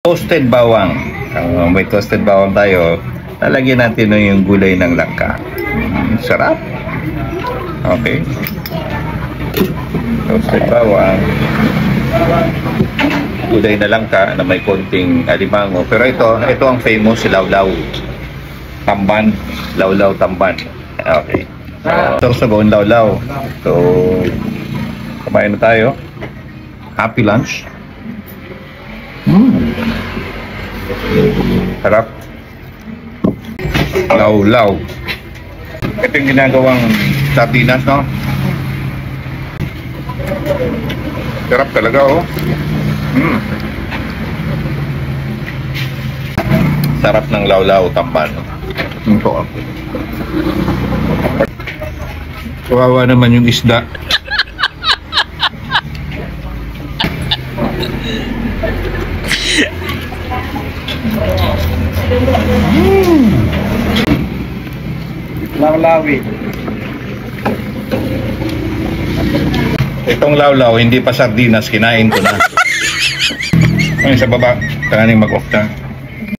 Toasted bawang. May toasted bawang tayo. Lalagyan natin yung gulay ng langka. Sarap. Okay. Toasted bawang. Gulay na langka na may konting alimango. Pero ito ang famous lawlaw. Tamban. Lawlaw tamban. Okay. Sarsabon lawlaw. So, kumain na tayo. Happy lunch. Sarap. Lawlaw. Ito yung ginagawang sardinas, no? Sarap talaga, oh. Sarap ng lawlaw tamban. Ito. Kawawa naman yung isda. Lawlawi. Itong lawlaw, hindi pa sardinas, kinain ko na. Ayun sa baba, kananing mag-off na.